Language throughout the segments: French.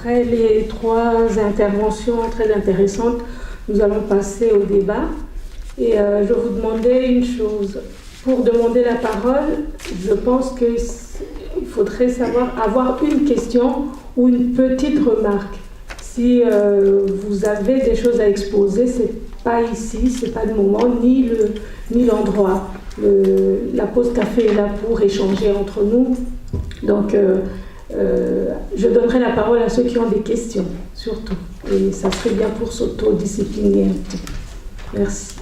Après les 3 interventions très intéressantes, nous allons passer au débat. Et je vous demandais une chose. Pour demander la parole, je pense qu'il faudrait avoir une question ou une petite remarque. Si vous avez des choses à exposer, c'est pas ici, c'est pas le moment, ni l'endroit. La pause café est là pour échanger entre nous. Donc, je donnerai la parole à ceux qui ont des questions, surtout. Et ça serait bien pour s'autodiscipliner un petit peu. Merci.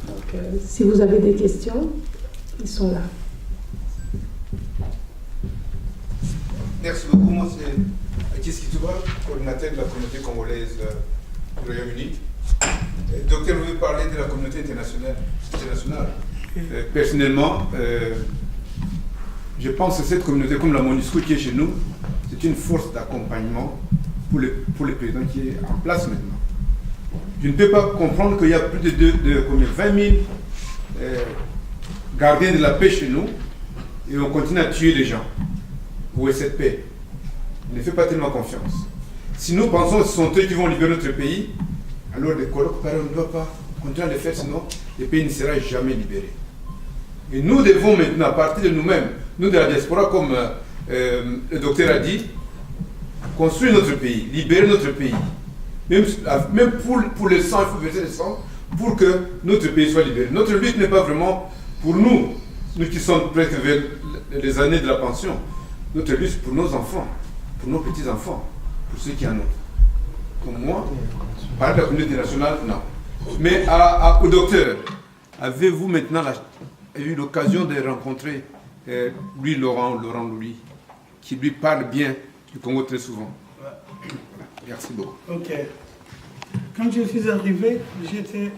Donc, si vous avez des questions, ils sont là. Merci beaucoup. Moi, c'est Akis Kitouba, coordinateur de la communauté congolaise du Royaume-Uni. Docteur, vous voulez parler de la communauté internationale. Personnellement, je pense que cette communauté, comme la MONUSCO qui est chez nous, c'est une force d'accompagnement pour le président qui est en place maintenant. Je ne peux pas comprendre qu'il y a plus de 20 000 gardiens de la paix chez nous et on continue à tuer les gens. Où est cette paix? Je ne fais pas tellement confiance. Si nous pensons que ce sont eux qui vont libérer notre pays, alors les colloques, on ne doit pas continuer à les faire, sinon le pays ne sera jamais libéré. Et nous devons maintenant, à partir de nous-mêmes, nous de la diaspora, comme le docteur a dit, construire notre pays, libérer notre pays. Même pour le sang, il faut verser le sang pour que notre pays soit libéré. Notre but n'est pas vraiment pour nous qui sommes presque vers les années de la pension. Notre but, c'est pour nos enfants, pour nos petits-enfants, pour ceux qui en ont. Comme moi, par la communauté nationale, non. Mais au docteur, avez-vous maintenant eu l'occasion de rencontrer Laurent Louis, qui lui parle bien du Congo très souvent? Merci beaucoup. Ok. Quand je suis arrivé, j'étais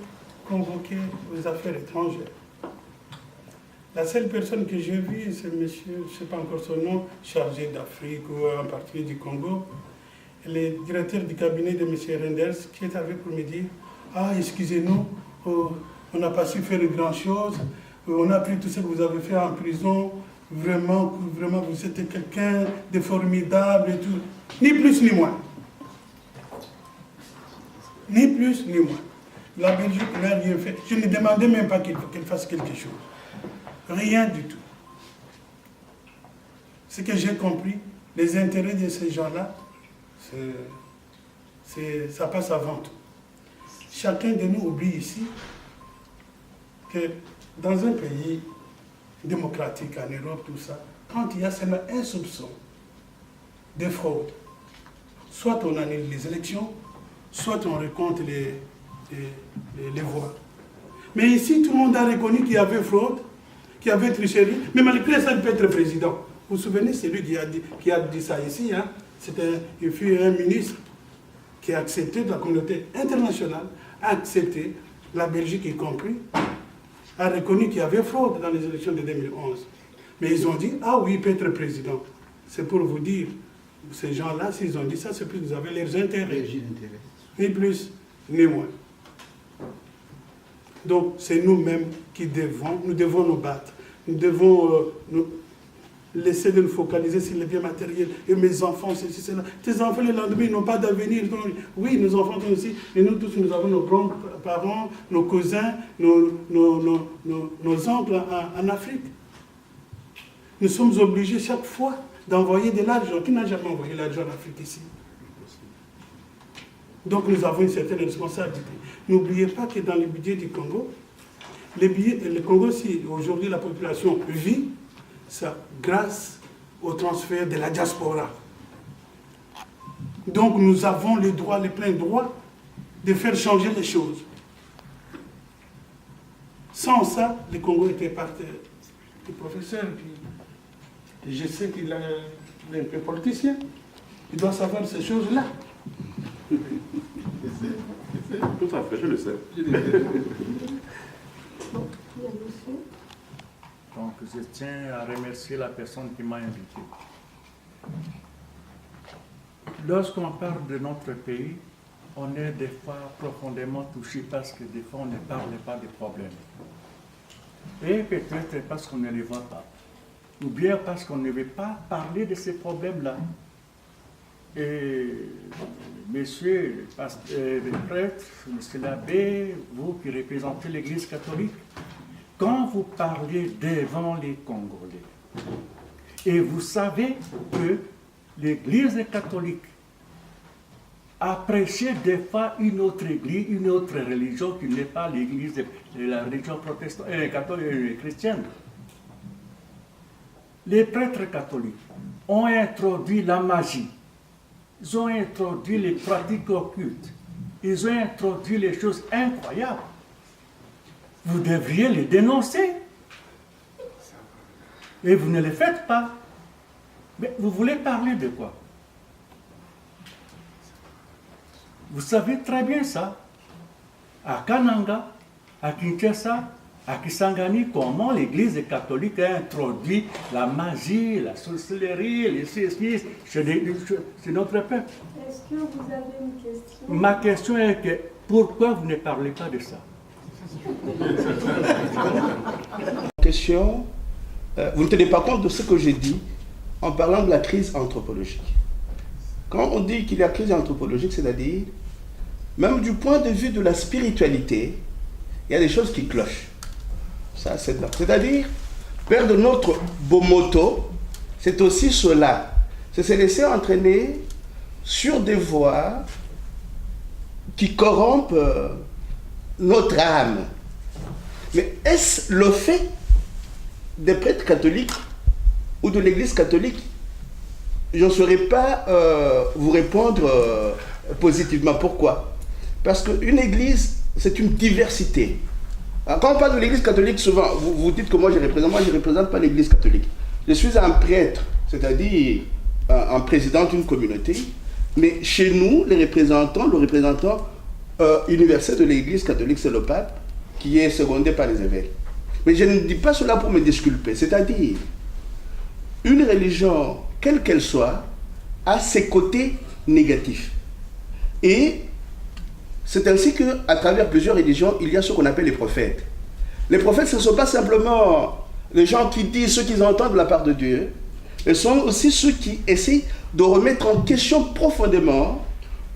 convoqué aux affaires étrangères. La seule personne que j'ai vue, c'est monsieur, je ne sais pas encore son nom, chargé d'Afrique ou en particulier du Congo, le directeur du cabinet de M. Renders, qui est arrivé pour me dire « Ah, excusez-nous, on n'a pas su faire grand-chose, on a appris tout ce que vous avez fait en prison, vraiment, vous êtes quelqu'un de formidable et tout. » Ni plus ni moins. Ni plus ni moins. La Belgique n'a rien fait. Je ne demandais même pas qu'elle fasse quelque chose. Rien du tout. Ce que j'ai compris, les intérêts de ces gens-là, ça passe avant tout. Chacun de nous oublie ici que dans un pays démocratique, en Europe, tout ça, quand il y a seulement un soupçon de fraude, soit on annule les élections, soit on recompte les voix. Mais ici, tout le monde a reconnu qu'il y avait fraude, qu'il y avait tricherie, mais malgré ça, il peut être président. Vous vous souvenez, c'est lui qui a dit ça ici, hein? Il fut un ministre qui a accepté, de la communauté internationale, a accepté, la Belgique y compris, a reconnu qu'il y avait fraude dans les élections de 2011. Mais ils ont dit, ah oui, il peut être président. C'est pour vous dire, ces gens-là, s'ils ont dit ça, c'est plus que vous avez leurs intérêts. Ni plus, ni moins. Donc, c'est nous-mêmes qui devons nous battre. Nous devons laisser de nous focaliser sur les biens matériels. Et mes enfants, ceci, cela. Tes enfants, le lendemain, ils n'ont pas d'avenir. Oui, nos enfants sont aussi. Et nous tous, nous avons nos grands-parents, nos cousins, nos oncles en Afrique. Nous sommes obligés chaque fois d'envoyer de l'argent. Qui n'a jamais envoyé l'argent en Afrique ici? Donc nous avons une certaine responsabilité. N'oubliez pas que dans le budget du Congo, le Congo, si aujourd'hui la population vit, c'est grâce au transfert de la diaspora. Donc nous avons le droit, le plein droit de faire changer les choses. Sans ça, le Congo était par terre. Le professeur, je sais qu'il est un peu politicien, il doit savoir ces choses-là. Tout à fait, je le sais. Donc, je tiens à remercier la personne qui m'a invité. Lorsqu'on parle de notre pays, on est des fois profondément touché parce que des fois on ne parle pas des problèmes. Et peut-être parce qu'on ne les voit pas. Ou bien parce qu'on ne veut pas parler de ces problèmes-là. Et messieurs les prêtres, monsieur l'abbé, vous qui représentez l'Église catholique, quand vous parlez devant les Congolais, et vous savez que l'Église catholique a prêché des fois une autre église, une autre religion qui n'est pas l'Église de la religion protestante, catholique, chrétienne. Les prêtres catholiques ont introduit la magie, ils ont introduit les pratiques occultes, ils ont introduit les choses incroyables. Vous devriez les dénoncer. Et vous ne le faites pas. Mais vous voulez parler de quoi? Vous savez très bien ça. À Kananga, à Kinshasa, à Kisangani, comment l'Église catholique a introduit la magie, la sorcellerie, les ceci chez notre peuple. Est-ce que vous avez une question? Ma question est que pourquoi vous ne parlez pas de ça? Question, vous ne tenez pas compte de ce que j'ai dit en parlant de la crise anthropologique. Quand on dit qu'il y a crise anthropologique, c'est-à-dire, même du point de vue de la spiritualité, il y a des choses qui clochent. Ça, c'est là. C'est-à-dire, perdre notre beau motto, c'est aussi cela. C'est se laisser entraîner sur des voies qui corrompent notre âme. Mais est-ce le fait des prêtres catholiques ou de l'Église catholique? Je ne saurais pas vous répondre positivement. Pourquoi? Parce qu'une Église, c'est une diversité. Alors, quand on parle de l'Église catholique, souvent, vous dites que moi je ne représente pas l'Église catholique. Je suis un prêtre, c'est-à-dire un président d'une communauté, mais chez nous, le représentant universel de l'Église catholique, c'est le pape, qui est secondé par les évêques. Mais je ne dis pas cela pour me disculper, c'est-à-dire, une religion, quelle qu'elle soit, a ses côtés négatifs. Et c'est ainsi qu'à travers plusieurs religions, il y a ce qu'on appelle les prophètes. Les prophètes, ce ne sont pas simplement les gens qui disent ce qu'ils entendent de la part de Dieu, mais sont aussi ceux qui essaient de remettre en question profondément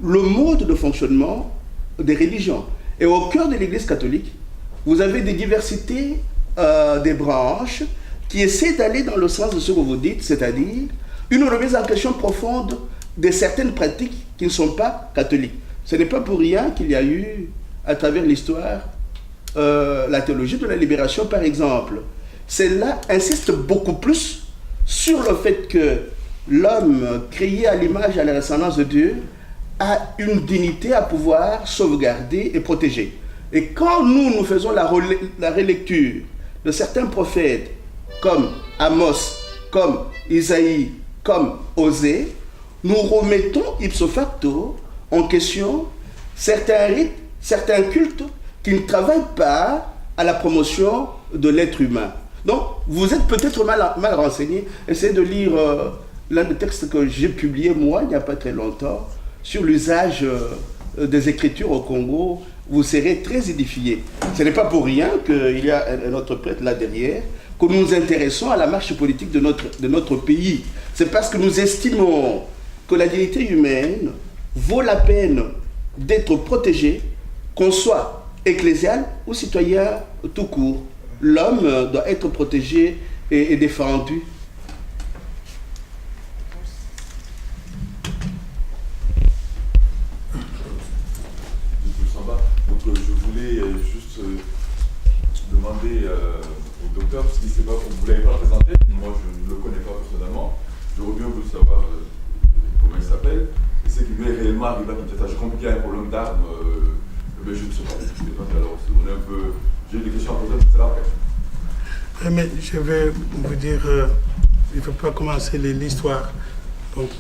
le mode de fonctionnement des religions. Et au cœur de l'Église catholique, vous avez des diversités des branches qui essaient d'aller dans le sens de ce que vous dites, c'est-à-dire une remise en question profonde de certaines pratiques qui ne sont pas catholiques. Ce n'est pas pour rien qu'il y a eu, à travers l'histoire, la théologie de la libération, par exemple. Celle-là insiste beaucoup plus sur le fait que l'homme, créé à l'image et à la ressemblance de Dieu, a une dignité à pouvoir sauvegarder et protéger. Et quand nous faisons la relecture de certains prophètes, comme Amos, comme Isaïe, comme Osée, nous remettons ipso facto en question certains rites, certains cultes qui ne travaillent pas à la promotion de l'être humain. Donc, vous êtes peut-être mal renseigné. Essayez de lire l'un des textes que j'ai publié, moi, il n'y a pas très longtemps, sur l'usage des Écritures au Congo. Vous serez très édifiés. Ce n'est pas pour rien qu'il y a un autre prêtre là derrière, que nous nous intéressons à la marche politique de notre pays. C'est parce que nous estimons que la dignité humaine vaut la peine d'être protégée, qu'on soit ecclésial ou citoyen tout court. L'homme doit être protégé et défendu. Donc je voulais juste demander au docteur, parce que vous ne l'avez pas présenté, moi je ne le connais pas personnellement, j'aurais bien voulu savoir comment il s'appelle, et c'est qu'il est réellement arrivé à Kinshasa. Je comprends qu'il y a un problème d'armes, mais je ne sais pas. Alors, j'ai des questions à poser, mais c'est là après. Mais je vais vous dire, il ne faut pas commencer l'histoire. Donc,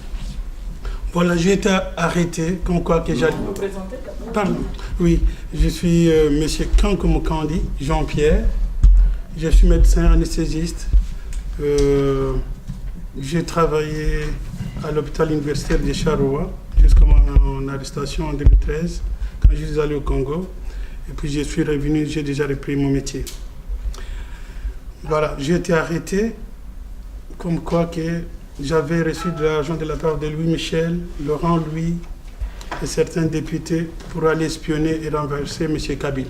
voilà, j'ai été arrêté, comme quoi que j'allais... Vous présentez? Pardon. Oui, je suis M. Kankoumokandi Jean-Pierre. Je suis médecin anesthésiste. J'ai travaillé à l'hôpital universitaire de Charleroi jusqu'à mon arrestation en 2013, quand je suis allé au Congo. Et puis je suis revenu, j'ai déjà repris mon métier. Voilà, j'ai été arrêté comme quoi que j'avais reçu de l'argent de la part de Louis Michel, Laurent Louis et certains députés pour aller espionner et renverser M. Kabila.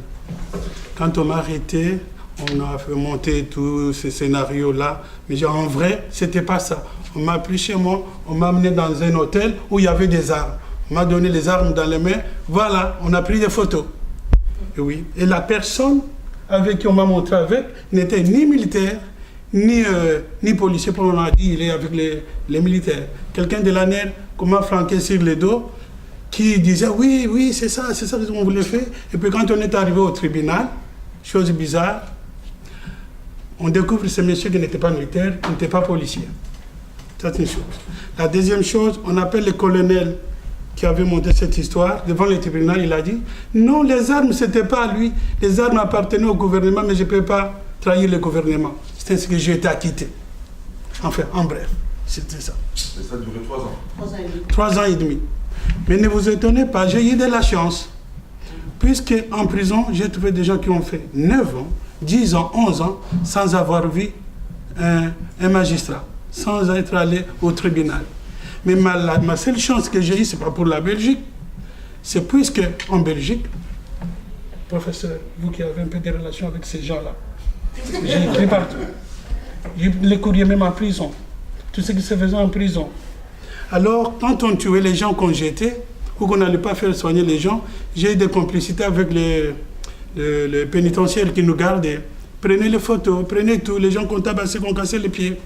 Quand on m'a arrêté, on a fait monter tous ces scénarios-là, mais en vrai, c'était pas ça. On m'a appelé chez moi, on m'a amené dans un hôtel où il y avait des armes. On m'a donné les armes dans les mains, voilà, on a pris des photos. Et oui, et la personne avec qui on m'a montré avec n'était ni militaire, ni policier, pour on a dit il est avec les militaires. Quelqu'un de l'ANER qu'on m'a flanqué sur le dos, qui disait oui, c'est ça qu'on voulait faire. Et puis quand on est arrivé au tribunal, chose bizarre, on découvre ce monsieur qui n'était pas militaire, qui n'était pas policier. C'est une chose. La deuxième chose, on appelle le colonel qui avait monté cette histoire devant le tribunal, il a dit non, les armes, ce n'était pas à lui. Les armes appartenaient au gouvernement, mais je ne peux pas trahir le gouvernement. C'est ce que j'ai été acquitté. Enfin, en bref, c'était ça. Et ça a duré 3 ans. 3 ans et demi. Mais ne vous étonnez pas, j'ai eu de la chance. Puisque en prison, j'ai trouvé des gens qui ont fait 9 ans, 10 ans, 11 ans, sans avoir vu un magistrat, sans être allé au tribunal. Mais ma seule chance que j'ai eue, ce n'est pas pour la Belgique, c'est puisque en Belgique, professeur, vous qui avez un peu de relations avec ces gens-là, j'ai écrit partout. Les courriers même en prison, tout ce qui se faisait en prison. Alors, quand on tuait les gens qu'on jetait, ou qu'on n'allait pas faire soigner les gens, j'ai eu des complicités avec les pénitentiaires qui nous gardaient. Prenez les photos, prenez tout, les gens qu'on tabassait, qu'on cassait les pieds.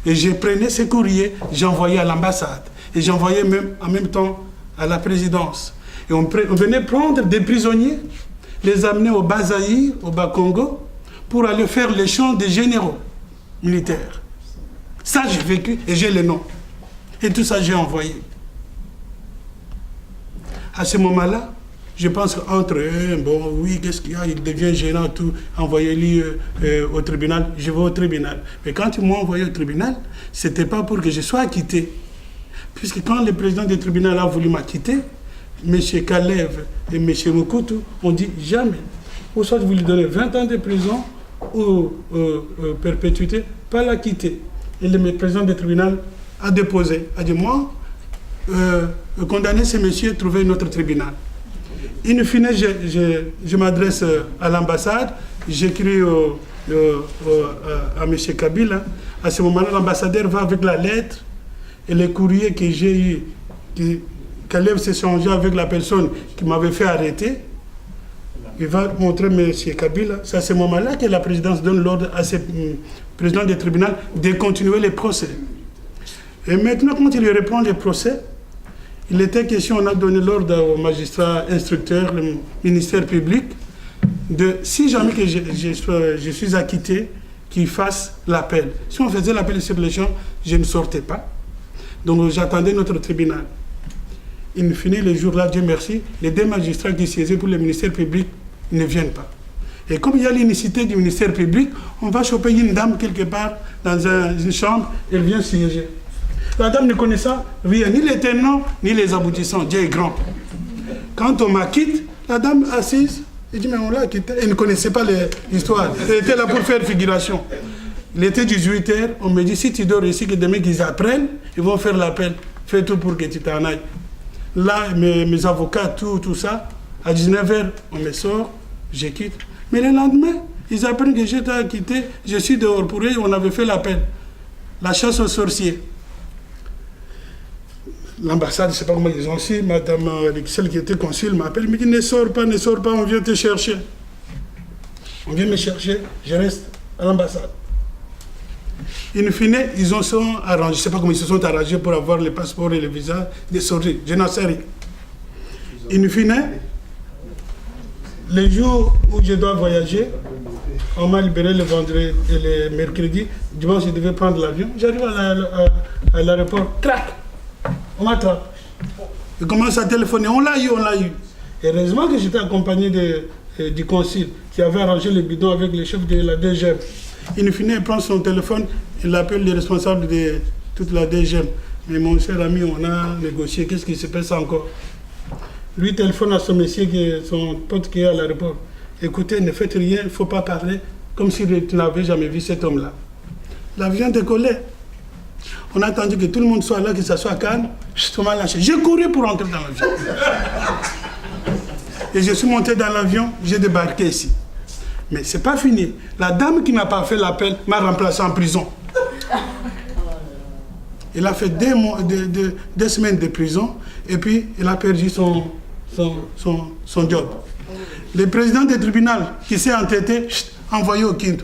Et j'ai prenais ces courriers, j'envoyais à l'ambassade. Et j'envoyais même en même temps à la présidence. Et on venait prendre des prisonniers, les amener au Bas-Zaïre, au Bas-Congo, pour aller faire l'échange des généraux militaires. Ça, j'ai vécu et j'ai les noms. Et tout ça, j'ai envoyé. À ce moment-là, je pense qu'entre eux, bon, oui, qu'est-ce qu'il y a, il devient gênant, tout, envoyez-lui au tribunal, je vais au tribunal. Mais quand ils m'ont envoyé au tribunal, ce n'était pas pour que je sois acquitté. Puisque quand le président du tribunal a voulu m'acquitter, M. Kalev et M. Mokutu ont dit jamais. Ou soit vous lui donnez 20 ans de prison ou perpétuité, pas l'acquitter. Et le président du tribunal a déposé, a dit moi, condamner ce monsieur, trouver un autre tribunal. In fine, je m'adresse à l'ambassade, j'écris à M. Kabila. À ce moment-là, l'ambassadeur va avec la lettre et le courrier que j'ai eu, Kalev s'est changé avec la personne qui m'avait fait arrêter. Il va montrer M. Kabila. C'est à ce moment-là que la présidence donne l'ordre à ce président du tribunal de continuer les procès. Et maintenant, quand il reprend les procès, il était question, on a donné l'ordre au magistrat instructeur, le ministère public, de, si jamais que je suis acquitté, qu'il fasse l'appel. Si on faisait l'appel sur les gens, je ne sortais pas. Donc j'attendais notre tribunal. In fine, le jour-là, Dieu merci, les 2 magistrats qui siégeaient pour le ministère public ne viennent pas. Et comme il y a l'unicité du ministère public, on va choper une dame quelque part dans une chambre, elle vient siéger. La dame ne connaissait rien, ni les tenants, ni les aboutissants. Dieu est grand. Quand on m'acquitte, la dame assise, elle dit, mais on l'a acquitté. Elle ne connaissait pas l'histoire. Elle était là pour faire figuration. Il était 18h, on me dit, si tu dors ici, que demain qu'ils apprennent, ils vont faire l'appel. Fais tout pour que tu t'en ailles. Là, mes avocats, tout ça, à 19h, on me sort, je quitte. Mais le lendemain, ils apprennent que j'étais acquitté, je suis dehors pour eux, on avait fait l'appel. La chasse aux sorciers. L'ambassade, je ne sais pas comment ils ont su, madame, celle qui était consul m'appelle, elle me dit ne sors pas, on vient te chercher. On vient me chercher, je reste à l'ambassade. In fine, ils ont sont arrangés, je ne sais pas comment ils se sont arrangés pour avoir les passeports et les visas de sortir, je n'en sais rien. In fine, les jours où je dois voyager, on m'a libéré le vendredi et le mercredi, dimanche je devais prendre l'avion, j'arrive à l'aéroport, clac, on m'attrape. Il commence à téléphoner, on l'a eu. Et heureusement que j'étais accompagné du consul qui avait arrangé le bidon avec le chef de la DGM. In fine, il prend son téléphone, il appelle les responsables de toute la DGM. Mais mon cher ami, on a négocié, qu'est-ce qui se passe encore? Lui téléphone à son monsieur, son pote qui est à l'aéroport. Écoutez, ne faites rien, il ne faut pas parler, comme si tu n'avais jamais vu cet homme-là. L'avion décollait. On a attendu que tout le monde soit là, que ça soit calme. Je m'en lâché. J'ai couru pour entrer dans l'avion. Et je suis monté dans l'avion, j'ai débarqué ici. Mais ce n'est pas fini. La dame qui n'a pas fait l'appel m'a remplacé en prison. Il a fait 2 semaines de prison et puis il a perdu son job. Le président du tribunal qui s'est entêté, envoyé au Kindu,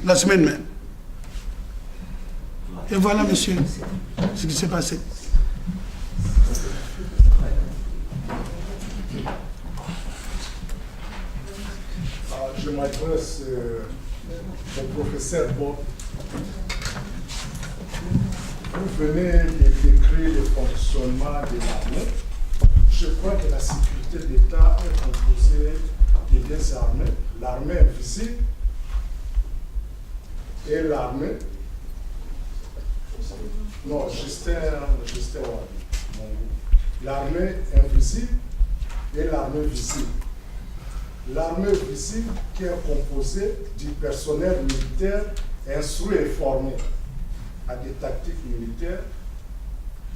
la semaine même. Et voilà, monsieur, ce qui s'est passé. Je m'adresse au professeur Bob. Vous venez de décrire le fonctionnement de l'armée. Je crois que la sécurité d'État est composée de 2 armées. L'armée invisible et l'armée... Non, Justin l'armée invisible et l'armée visible. L'armée visible qui est composée du personnel militaire instruit et formé à des tactiques militaires,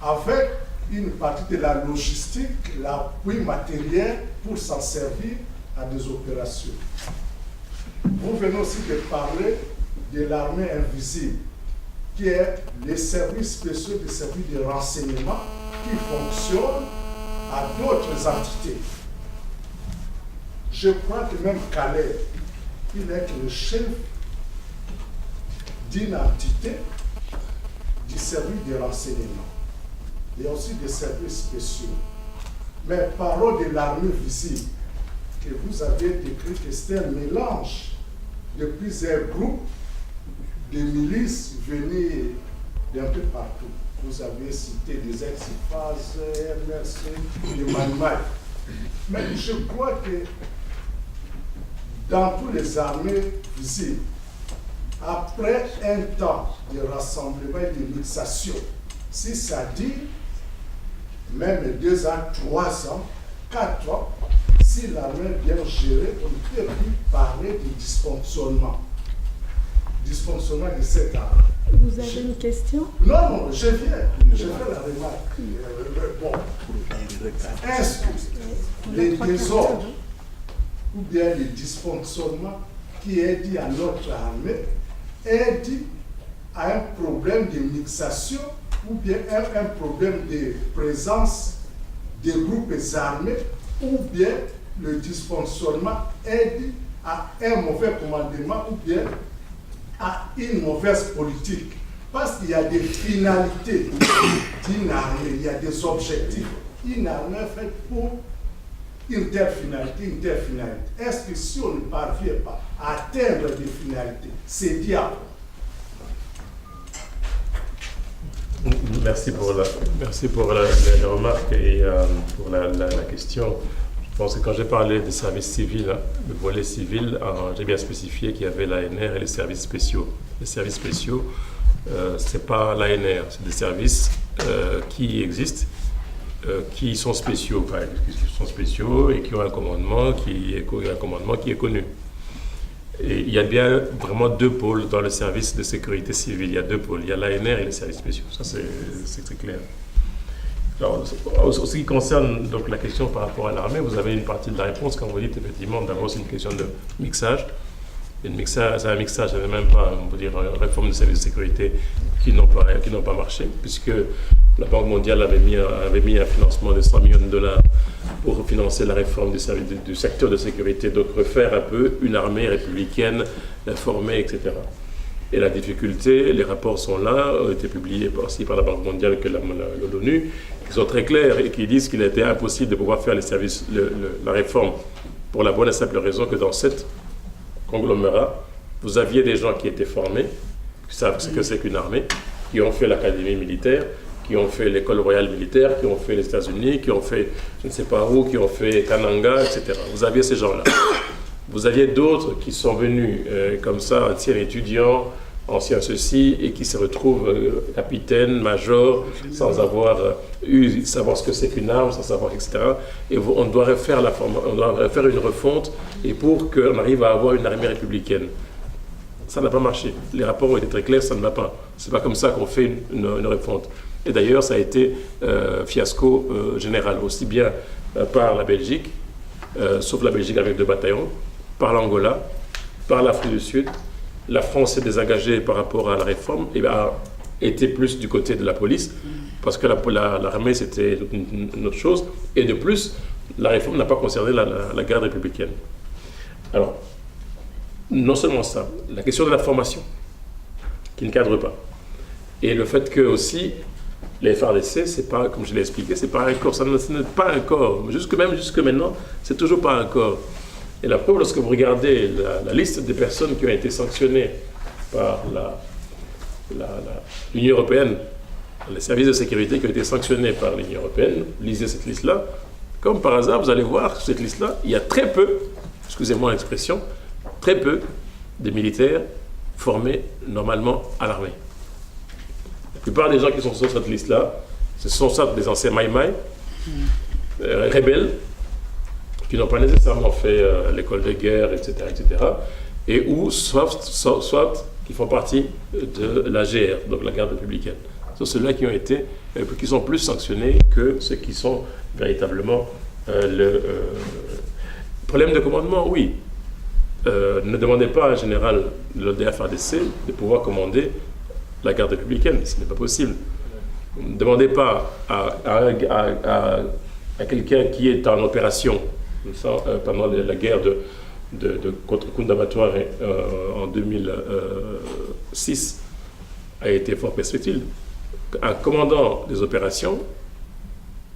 avec une partie de la logistique, l'appui matériel pour s'en servir à des opérations. Vous venez aussi de parler de l'armée invisible, qui est les services spéciaux des services de renseignement qui fonctionnent à d'autres entités. Je crois que même Calais, il est le chef d'une entité du service de renseignement. Il y a aussi des services spéciaux. Mais parlons de l'armée visible, que vous avez décrit que c'est un mélange de plusieurs groupes de milices venues d'un peu partout. Vous avez cité des ex-IFAS, MRC, des Manuel. Mais je crois que dans toutes les armées visibles, après un temps de rassemblement et de mixation, si ça dit, même 2 ans, 3 ans, 4 ans, si l'armée est bien gérée, on ne peut plus parler de dysfonctionnement. Dysfonctionnement de cette armée. Vous avez une question? Non, je fais la remarque. Bon, est-ce que les désordres ou bien les dysfonctionnements qui est dû à notre armée est dû à un problème de mixation ou bien un problème de présence des groupes armés, ou bien le dysfonctionnement est dû à un mauvais commandement ou bien à une mauvaise politique. Parce qu'il y a des finalités d'une armée, il y a des objectifs. Une armée est faite pour une telle finalité. Est-ce que si on ne parvient pas à atteindre des finalités, c'est diable? Merci pour la remarque et pour la question. Je pense que quand j'ai parlé des services civils, le volet civil, j'ai bien spécifié qu'il y avait l'ANR et les services spéciaux. Les services spéciaux, ce n'est pas l'ANR, c'est des services qui existent, qui sont spéciaux, et qui ont un commandement qui est connu. Et il y a bien vraiment 2 pôles dans le service de sécurité civile. Il y a 2 pôles, il y a l'ANR et les services spéciaux. Ça, c'est très clair. Alors, en ce qui concerne donc, la question par rapport à l'armée, vous avez une partie de la réponse quand vous dites effectivement, d'abord c'est une question de mixage. C'est un mixage, il n'y avait même pas, on peut dire, une réforme du service de sécurité qui n'ont pas marché, puisque la Banque mondiale avait mis un financement de 100 millions de dollars pour financer la réforme du secteur de sécurité, donc refaire un peu une armée républicaine formée, etc. Et la difficulté, les rapports sont là, ont été publiés aussi par la Banque mondiale que l'ONU, qui sont très clairs et qui disent qu'il a été impossible de pouvoir faire la réforme pour la bonne et simple raison que dans cet conglomérat, vous aviez des gens qui étaient formés, qui savent ce que c'est qu'une armée, qui ont fait l'académie militaire, qui ont fait l'école royale militaire, qui ont fait les États-Unis, qui ont fait je ne sais pas où, qui ont fait Kananga, etc. Vous aviez ces gens-là. Vous aviez d'autres qui sont venus comme ça, anciens étudiants, anciens ceci, et qui se retrouvent capitaines, majors, sans avoir savoir ce que c'est qu'une arme, sans savoir, etc. Et on doit refaire une refonte, et pour qu'on arrive à avoir une armée républicaine. ça n'a pas marché. Les rapports ont été très clairs, ça ne va pas. C'est pas comme ça qu'on fait une refonte. Et d'ailleurs, ça a été fiasco général, aussi bien par la Belgique, sauf la Belgique avec 2 bataillons, par l'Angola, par l'Afrique du Sud. La France s'est désengagée par rapport à la réforme et a été plus du côté de la police, parce que l'armée, c'était une autre chose. Et de plus, la réforme n'a pas concerné la garde républicaine. Alors, non seulement ça, la question de la formation, qui ne cadre pas. Et le fait que aussi, les FARDC, c'est pas, comme je l'ai expliqué, c'est pas un corps, ce n'est pas un corps. Jusque maintenant, c'est toujours pas un corps. Et la preuve, lorsque vous regardez la liste des personnes qui ont été sanctionnées par l'Union européenne, les services de sécurité qui ont été sanctionnés par l'Union européenne, lisez cette liste-là, comme par hasard, vous allez voir sur cette liste-là, il y a très peu, excusez-moi l'expression, très peu de militaires formés normalement à l'armée. La plupart des gens qui sont sur cette liste-là, ce sont soit des anciens maïmaï, rebelles, qui n'ont pas nécessairement fait l'école de guerre, etc., et ou soit qui font partie de la GR, donc la garde républicaine. Ce sont ceux-là qui sont plus sanctionnés que ceux qui sont véritablement le problème de commandement, oui. Ne demandez pas à un général de l'ODF-ADC de pouvoir commander la garde républicaine, ce n'est pas possible. Ne demandez pas à quelqu'un qui est en opération pendant la guerre contre Kundamatoire en 2006 a été fort perspective. Un commandant des opérations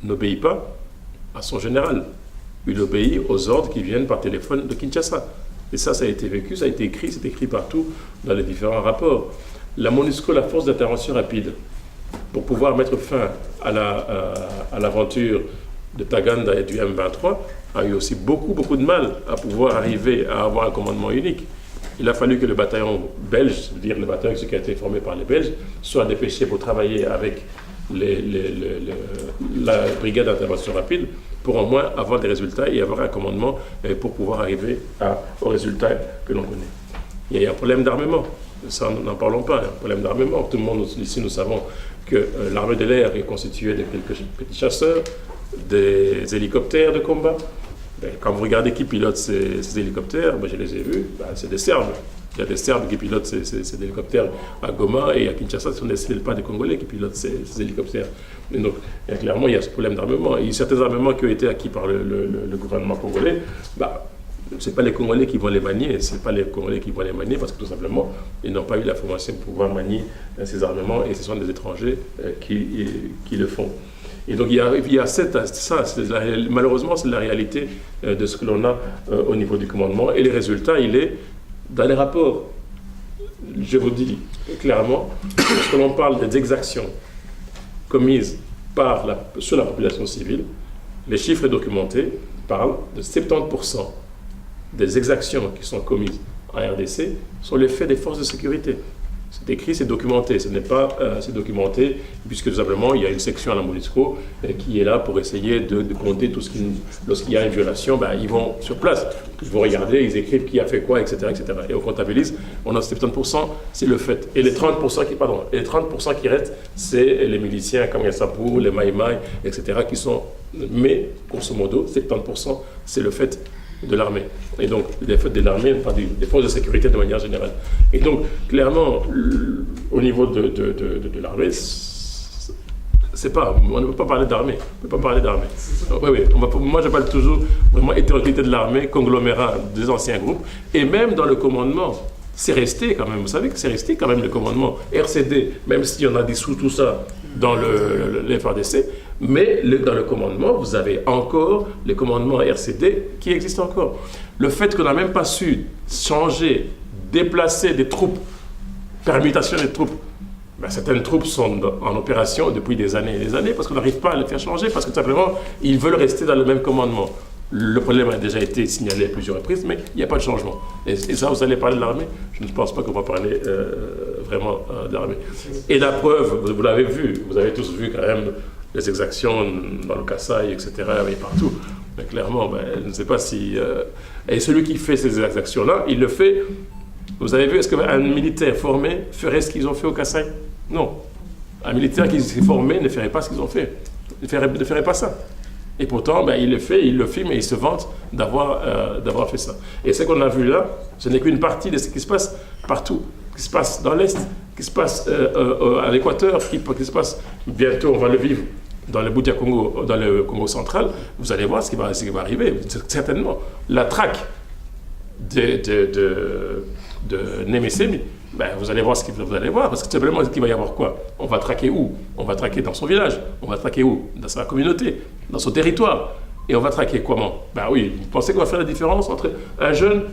n'obéit pas à son général. Il obéit aux ordres qui viennent par téléphone de Kinshasa. Et ça a été vécu, ça a été écrit, c'est écrit partout dans les différents rapports. La MONUSCO, la force d'intervention rapide, pour pouvoir mettre fin à l'aventure de Taganda et du M23, a eu aussi beaucoup de mal à pouvoir arriver à avoir un commandement unique. Il a fallu que le bataillon belge, c'est-à-dire le bataillon qui a été formé par les Belges, soit dépêché pour travailler avec la brigade d'intervention rapide pour au moins avoir des résultats et avoir un commandement pour pouvoir arriver aux résultats que l'on connaît. Il y a un problème d'armement, ça n'en parlons pas, un problème d'armement. Tout le monde ici, nous savons que l'armée de l'air est constituée de quelques petits chasseurs, des hélicoptères de combat. Quand vous regardez qui pilote ces hélicoptères, je les ai vus, c'est des Serbes. Il y a des Serbes qui pilotent ces hélicoptères à Goma et à Kinshasa, ce ne sont pas des Congolais qui pilotent ces hélicoptères. Et donc, clairement, il y a ce problème d'armement. Il y a certains armements qui ont été acquis par le gouvernement congolais. Ce n'est pas les Congolais qui vont les manier, parce que tout simplement, ils n'ont pas eu la formation pour pouvoir manier ces armements et ce sont des étrangers qui le font. Et donc il y a malheureusement c'est la réalité de ce que l'on a au niveau du commandement et les résultats, il est dans les rapports. Je vous dis clairement, lorsque l'on parle des exactions commises sur la population civile, les chiffres documentés parlent de 70% des exactions qui sont commises en RDC sont les faits des forces de sécurité. C'est écrit, c'est documenté. Ce n'est pas c'est documenté, puisque tout simplement, il y a une section à la MONUSCO qui est là pour essayer de compter tout ce qui... Lorsqu'il y a une violation, ils vont sur place. Ils vont regarder, ils écrivent qui a fait quoi, etc. Et on comptabilise. On a 70%, c'est le fait. Et les 30% qui restent, c'est les miliciens comme Yassapou, les Maïmaï, etc. qui sont... Mais, grosso modo, 70%, c'est le fait de l'armée. Et donc, des faits de l'armée, enfin, des forces de sécurité de manière générale. Et donc, clairement, au niveau de l'armée, on ne peut pas parler d'armée. Moi, je parle toujours vraiment hétéroclité de l'armée, conglomérat des anciens groupes, et même dans le commandement, c'est resté quand même, vous savez que c'est resté quand même le commandement RCD, même si on a dissous tout ça dans les FARDC, mais dans le commandement, vous avez encore les commandements RCD qui existent encore. Le fait qu'on n'a même pas su changer, déplacer des troupes, permutation des troupes, certaines troupes sont en opération depuis des années et des années parce qu'on n'arrive pas à les faire changer, parce que tout simplement, ils veulent rester dans le même commandement. Le problème a déjà été signalé à plusieurs reprises, mais il n'y a pas de changement. Et ça, vous allez parler de l'armée? Je ne pense pas qu'on va parler vraiment de l'armée. Et la preuve, vous l'avez vu, vous avez tous vu quand même les exactions dans le Kasaï, etc., et partout. Mais clairement, je ne sais pas si... Et celui qui fait ces exactions-là, il le fait Vous avez vu, est-ce qu'un militaire formé ferait ce qu'ils ont fait au Kasaï? Non. Un militaire qui s'est formé ne ferait pas ce qu'ils ont fait. Ne ferait pas ça. Et pourtant, ben, il le fait, il le filme et il se vante d'avoir fait ça. Et ce qu'on a vu là, ce n'est qu'une partie de ce qui se passe partout, qui se passe dans l'Est, qui se passe à l'Équateur, qui se passe bientôt, on va le vivre dans le Bouddha Congo, dans le Congo central. Vous allez voir ce qui va arriver, certainement. La traque de Némésémi, ben, vous allez voir ce que vous allez voir, parce que simplement, il va y avoir quoi? On va traquer où? On va traquer dans son village. On va traquer où? Dans sa communauté, dans son territoire. Et on va traquer comment? Ben oui, vous pensez qu'on va faire la différence entre un jeune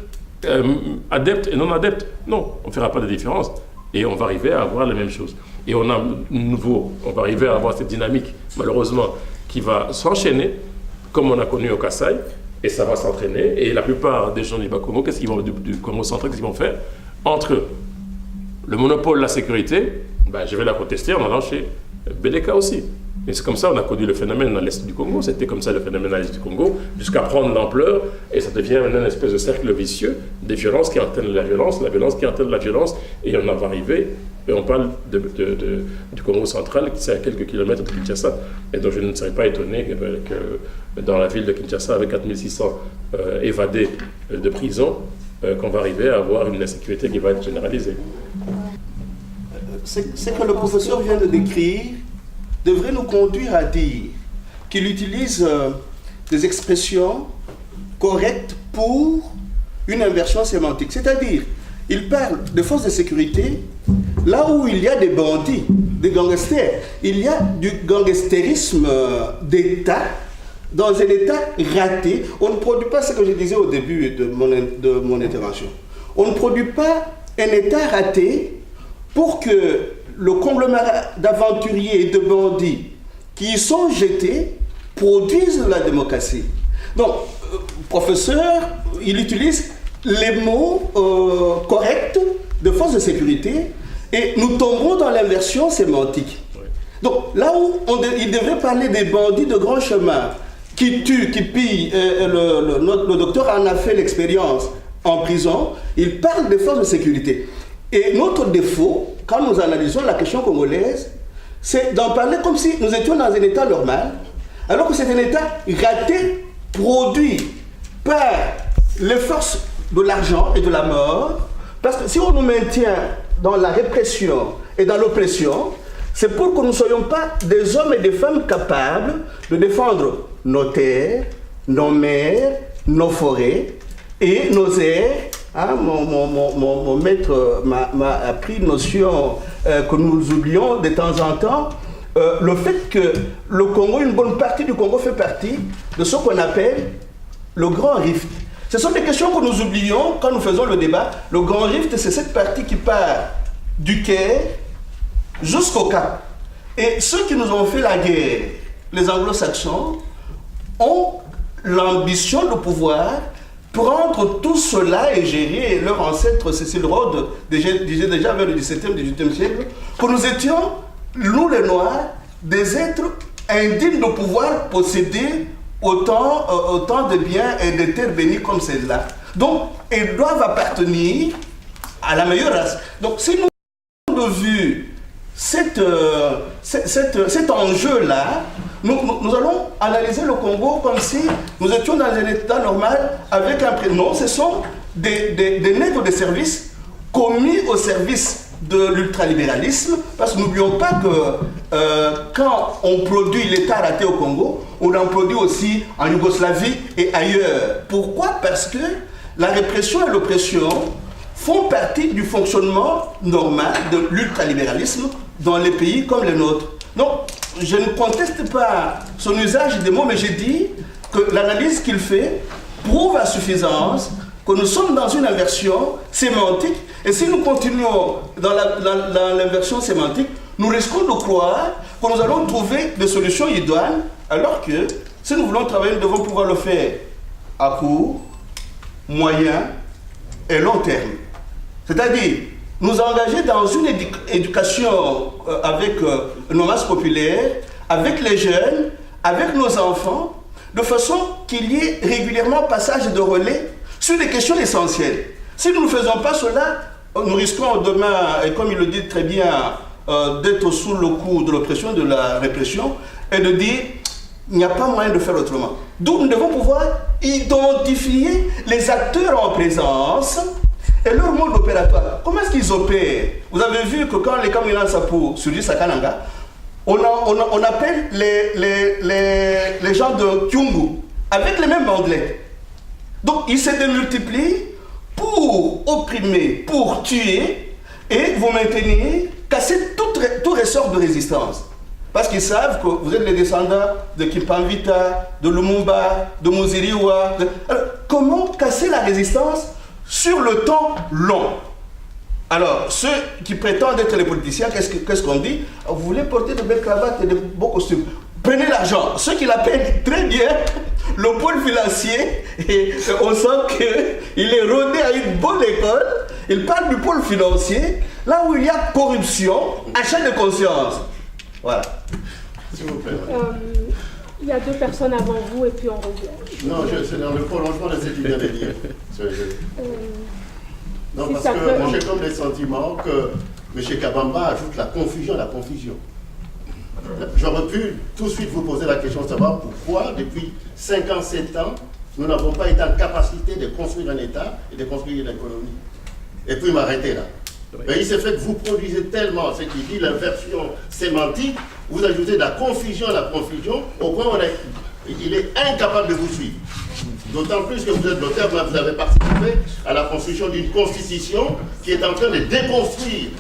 adepte et non adepte? Non, on ne fera pas de différence. Et on va arriver à avoir la même chose. Et on va arriver à avoir cette dynamique, malheureusement, qui va s'enchaîner, comme on a connu au Kasaï, et ça va s'entraîner. Et la plupart des gens du Bas-Congo, qu'est-ce qu'ils vont du Congo central, qu'est-ce qu'ils vont faire? Entre le monopole de la sécurité, ben, je vais la contester en allant chez BDK aussi. Et c'est comme ça qu'on a connu le phénomène dans l'Est du Congo. C'était comme ça le phénomène dans l'Est du Congo, jusqu'à prendre l'ampleur, et ça devient maintenant une espèce de cercle vicieux, des violences qui entraînent la violence qui entraîne la violence, et on en va arriver, et on parle du Congo central, qui est à quelques kilomètres de Kinshasa. Et donc je ne serais pas étonné que dans la ville de Kinshasa, avec 4600 évadés de prison, qu'on va arriver à avoir une insécurité qui va être généralisée. Ce que le professeur vient de décrire devrait nous conduire à dire qu'il utilise des expressions correctes pour une inversion sémantique. C'est-à-dire, il parle de forces de sécurité là où il y a des bandits, des gangsters. Il y a du gangstérisme d'État dans un État raté. On ne produit pas ce que je disais au début de mon intervention. On ne produit pas un État raté pour que le conglomérat d'aventuriers et de bandits qui y sont jetés produisent la démocratie. Donc, professeur, il utilise les mots corrects de force de sécurité et nous tombons dans l'inversion sémantique. Donc, là où il devrait parler des bandits de grand chemin qui tuent, qui pillent, le docteur en a fait l'expérience en prison, il parle des forces de sécurité. Et notre défaut, quand nous analysons la question congolaise, c'est d'en parler comme si nous étions dans un état normal, alors que c'est un état raté, produit par les forces de l'argent et de la mort, parce que si on nous maintient dans la répression et dans l'oppression, c'est pour que nous ne soyons pas des hommes et des femmes capables de défendre nos terres, nos mers, nos forêts et nos airs. Hein, mon maître m'a appris une notion que nous oublions de temps en temps, le fait que le Congo, une bonne partie du Congo fait partie de ce qu'on appelle le Grand Rift. Ce sont des questions que nous oublions quand nous faisons le débat. Le Grand Rift, c'est cette partie qui part du Caire jusqu'au Cap. Et ceux qui nous ont fait la guerre, les anglo-saxons, ont l'ambition de pouvoir prendre tout cela et gérer. Leur ancêtre Cecil Rhodes disait déjà vers le XVIIe, XVIIIe siècle que nous étions, nous les Noirs, des êtres indignes de pouvoir posséder autant de biens et de terres bénies comme celle-là. Donc, ils doivent appartenir à la meilleure race. Donc, si nous avons vu cet enjeu-là, nous allons analyser le Congo comme si nous étions dans un état normal avec un prénom. Non, ce sont des nègres de service commis au service de l'ultralibéralisme, parce que n'oublions pas que quand on produit l'État raté au Congo, on en produit aussi en Yougoslavie et ailleurs. Pourquoi? Parce que la répression et l'oppression font partie du fonctionnement normal de l'ultralibéralisme dans les pays comme les nôtres. Donc, je ne conteste pas son usage des mots, mais j'ai dit que l'analyse qu'il fait prouve à suffisance que nous sommes dans une inversion sémantique, et si nous continuons dans l'inversion sémantique, nous risquons de croire que nous allons trouver des solutions idoines, alors que si nous voulons travailler, nous devons pouvoir le faire à court, moyen et long terme. C'est-à-dire nous engager dans une éducation avec nos masses populaires, avec les jeunes, avec nos enfants, de façon qu'il y ait régulièrement passage de relais sur des questions essentielles. Si nous ne faisons pas cela, nous risquons demain, et comme il le dit très bien, d'être sous le coup de l'oppression, de la répression, et de dire, il n'y a pas moyen de faire autrement. Donc nous devons pouvoir identifier les acteurs en présence et leur mode opératoire. Comment est-ce qu'ils opèrent? Vous avez vu que quand les Kamina Sapo surgissent à Kananga, on appelle les gens de Kyungu avec les mêmes bandelettes. Donc ils se démultiplient pour opprimer, pour tuer et vous maintenir, casser tout ressort de résistance. Parce qu'ils savent que vous êtes les descendants de Kimpamvita, de Lumumba, de Muziriwa. Alors, comment casser la résistance sur le temps long? Alors, ceux qui prétendent être les politiciens, qu'est-ce qu'on dit? Vous voulez porter de belles cravates et de beaux costumes. Prenez l'argent. Ceux qui l'appellent très bien le pôle financier, et on sent qu'il est rodé à une bonne école. Il parle du pôle financier, là où il y a corruption, achat de conscience. Voilà. S'il vous plaît. Il y a deux personnes avant vous et puis on revient. Non, c'est dans le prolongement de ce qu'il vient de dire. Non, Si parce ça que peut- moi j'ai comme le sentiment que M. Kabamba ajoute la confusion à la confusion. J'aurais pu tout de suite vous poser la question de savoir pourquoi, depuis 5 ans, 7 ans, nous n'avons pas été en capacité de construire un État et de construire une économie. Et puis m'arrêter là. Mais il s'est fait que vous produisez tellement ce qui dit l'inversion sémantique, vous ajoutez de la confusion à la confusion, au point où il est incapable de vous suivre. D'autant plus que vous êtes l'auteur, vous avez participé à la construction d'une constitution qui est en train de déconstruire.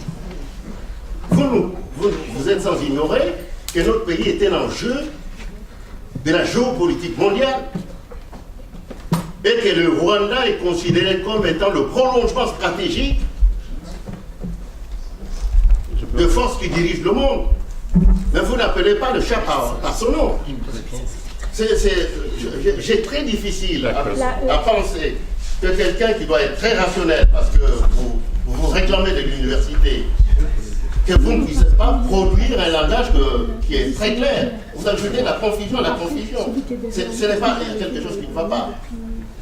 Vous êtes sans ignorer que notre pays était l'enjeu de la géopolitique mondiale et que le Rwanda est considéré comme étant le prolongement stratégique de forces qui dirigent le monde. Mais vous n'appelez pas le chat par son nom. J'ai très difficile à penser que quelqu'un qui doit être très rationnel, parce que vous réclamez de l'université, que vous ne puissiez pas produire un langage qui est très clair. Vous ajoutez la confusion à la confusion. Ce n'est pas quelque chose qui ne va pas.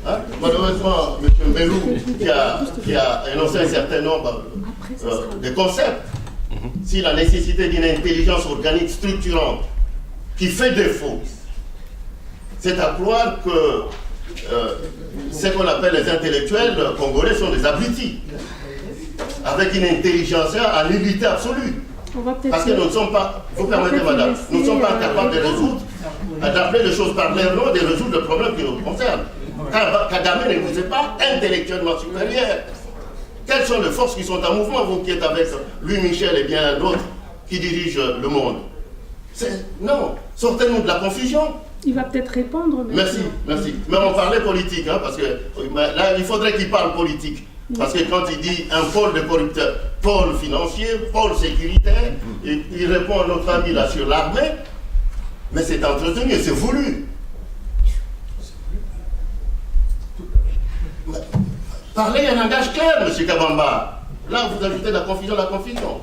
Hein? Malheureusement, M. Mbelou, qui a énoncé un certain nombre de concepts, si la nécessité d'une intelligence organique structurante qui fait défaut, c'est à croire que ce qu'on appelle les intellectuels congolais sont des abrutis, avec une intelligence à nullité absolue. Parce que nous ne sommes pas, vous permettez madame, nous ne sommes pas capables de résoudre, d'appeler les choses par leur nom et de résoudre le problème qui nous concerne. Kagame ne vous est pas intellectuellement supérieur. Quelles sont les forces qui sont en mouvement, vous qui êtes avec Louis Michel et bien d'autres qui dirigent le monde? Non, sortez-nous de la confusion. Il va peut-être répondre. Merci, merci. Mais on parlait politique, hein, parce que là, il faudrait qu'il parle politique. Parce que quand il dit un pôle de corrupteurs, pôle financier, pôle sécuritaire, il répond à notre ami là sur l'armée, mais c'est entretenu, c'est voulu. Parlez un langage clair, M. Kabamba. Là, vous ajoutez la confusion à la confusion.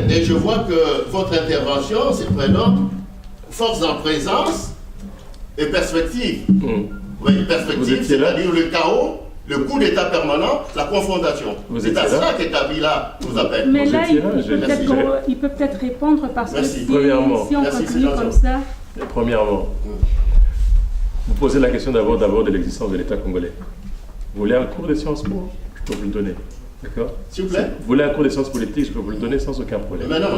Et je vois que votre intervention se prénomme force en présence et perspective. Oui, perspective, c'est-à-dire le chaos, le coup d'état permanent, la confrontation. C'est à cela que Kabila nous appelle. Mais là, il peut peut-être répondre parce que si on continue comme ça... Premièrement, vous posez la question d'abord de l'existence de l'État congolais. Vous voulez un cours de sciences po? Je peux vous le donner. D'accord? S'il vous plaît. Vous voulez un cours de sciences politiques? Je peux vous le donner sans aucun problème. Mais non.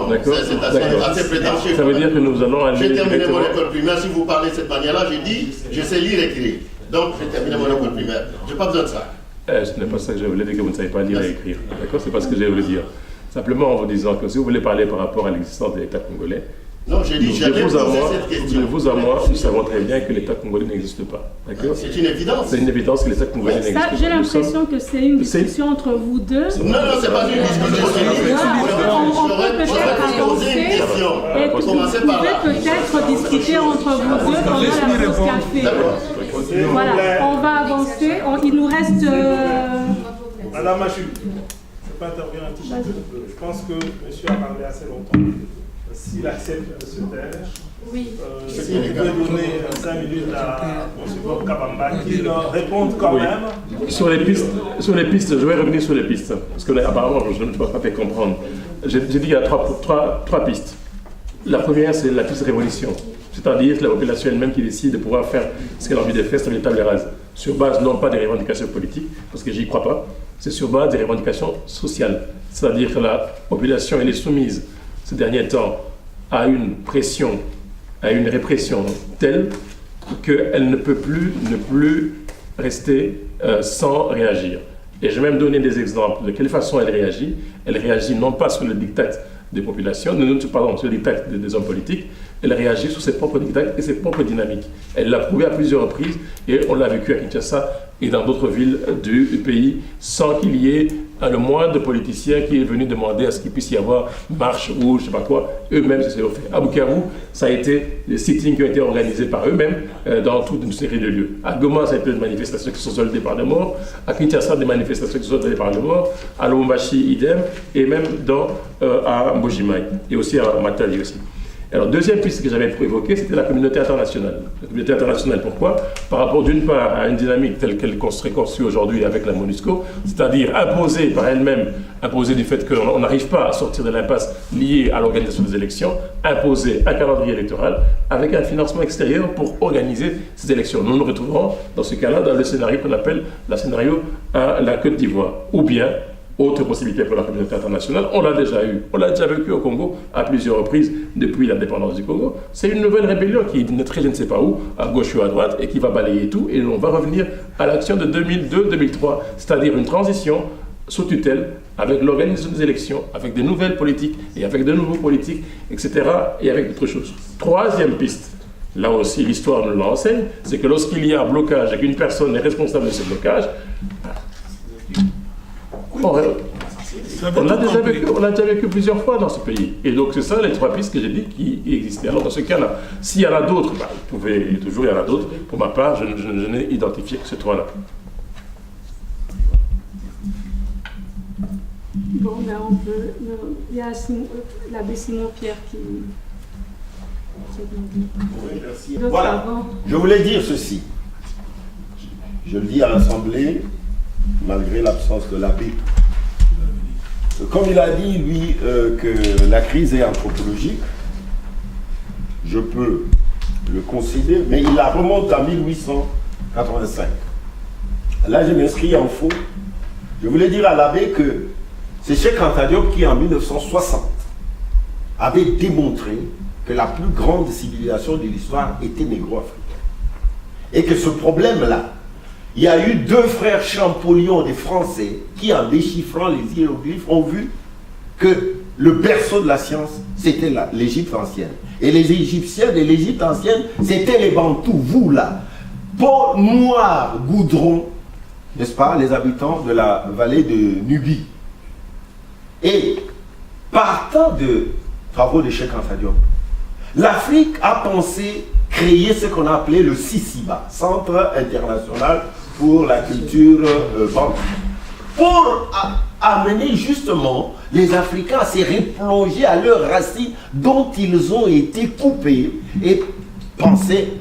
D'accord? C'est assez prétentieux. Ça veut dire que nous allons aller. J'ai terminé mon école primaire. Si vous parlez de cette manière-là, j'ai dit, je sais lire et écrire. Donc, j'ai terminé mon école primaire. Je n'ai pas besoin de ça. Ce n'est pas ça que je voulais dire, que vous ne savez pas lire et écrire. D'accord? C'est pas ce que j'ai voulu dire. Simplement en vous disant que si vous voulez parler par rapport à l'existence de l'État congolais, non, j'ai dit, j'allais poser cette question. De vous à moi, nous savons très bien que l'État congolais n'existe pas. D'accord? C'est une évidence. C'est une évidence que l'État congolais n'existe pas. J'ai l'impression que c'est une discussion entre vous deux. Non, c'est pas une discussion. On peut peut-être avancer et vous pouvez peut-être discuter entre vous deux pendant la pause café. Voilà, on va avancer. Il nous reste... Madame Machu, je peux intervenir un petit peu. Je pense que monsieur a parlé assez longtemps. S'il accepte de se taire, Oui. ce qui peut donner 5 minutes à M. Kabamba qu'il réponde quand même. Sur les pistes, je vais revenir sur les pistes, parce que là, apparemment, je ne peux pas faire comprendre. J'ai dit qu'il y a trois pistes. La première, c'est la piste révolution, c'est-à-dire la population elle-même qui décide de pouvoir faire ce qu'elle a envie de faire sur les tables rases, sur base non pas des revendications politiques, parce que j'y crois pas, c'est sur base des revendications sociales, c'est-à-dire que la population elle est soumise ces derniers temps à une pression, à une répression telle qu'elle ne peut plus rester sans réagir. Et je vais même donner des exemples de quelle façon elle réagit. Elle réagit non pas sur le diktat des populations, pardon, sur le diktat des hommes politiques, elle réagit sur ses propres diktats et ses propres dynamiques. Elle l'a prouvé à plusieurs reprises et on l'a vécu à Kinshasa et dans d'autres villes du pays sans qu'il y ait le moindre politicien qui est venu demander à ce qu'il puisse y avoir marche ou je ne sais pas quoi. Eux-mêmes, c'est ce qu'ils ont fait. À Bukavu, ça a été des sittings qui ont été organisés par eux-mêmes dans toute une série de lieux. À Goma, ça a été des manifestations qui sont soldées par le mort. À Kinshasa, des manifestations qui sont soldées par le mort. À Lubumbashi, idem. Et même à Mbujimai. Et aussi à Matadi aussi. Alors, deuxième piste que j'avais évoquée, c'était la communauté internationale. La communauté internationale, pourquoi? Par rapport d'une part à une dynamique telle qu'elle serait conçue aujourd'hui avec la MONUSCO, c'est-à-dire imposée par elle-même, imposée du fait qu'on n'arrive pas à sortir de l'impasse liée à l'organisation des élections, imposer un calendrier électoral avec un financement extérieur pour organiser ces élections. Nous nous retrouvons dans ce cas-là dans le scénario qu'on appelle le scénario à la Côte d'Ivoire, ou bien autre possibilité pour la communauté internationale, on l'a déjà eu. On l'a déjà vécu au Congo à plusieurs reprises depuis l'indépendance du Congo. C'est une nouvelle rébellion qui naîtrait je ne sais pas où, à gauche ou à droite, et qui va balayer tout. Et on va revenir à l'action de 2002-2003, c'est-à-dire une transition sous tutelle avec l'organisation des élections, avec des nouvelles politiques et avec de nouveaux politiques, etc. et avec d'autres choses. Troisième piste. Là aussi, l'histoire nous l'enseigne, c'est que lorsqu'il y a un blocage et qu'une personne est responsable de ce blocage, on l'a déjà vécu plusieurs fois dans ce pays. Et donc, c'est ça les trois pistes que j'ai dit qui existaient. Alors, dans ce cas-là, s'il y en a d'autres, toujours il y en a d'autres. Pour ma part, je n'ai identifié que ces trois-là. Bon, ben on peut. Il y a l'abbé Simon-Pierre qui. Oui, merci. Voilà. Je voulais dire ceci. Je le dis à l'Assemblée, malgré l'absence de l'abbé. Comme il a dit, lui, que la crise est anthropologique, je peux le concéder, mais il la remonte à 1885. Là, je m'inscris en faux. Je voulais dire à l'abbé que c'est Cheikh Anta Diop qui, en 1960, avait démontré que la plus grande civilisation de l'histoire était négro-africaine. Et que ce problème-là, il y a eu deux frères Champollion des Français qui, en déchiffrant les hiéroglyphes, ont vu que le berceau de la science, c'était l'Égypte ancienne. Et les Égyptiens de l'Égypte ancienne, c'était les Bantous, vous là. Peau noire, goudron, n'est-ce pas, les habitants de la vallée de Nubie. Et partant de travaux de Cheikh Anta Diop, l'Afrique a pensé créer ce qu'on a appelé le CICIBA, Centre international pour la culture bantou, pour amener justement les Africains à se replonger à leurs racines dont ils ont été coupés et penser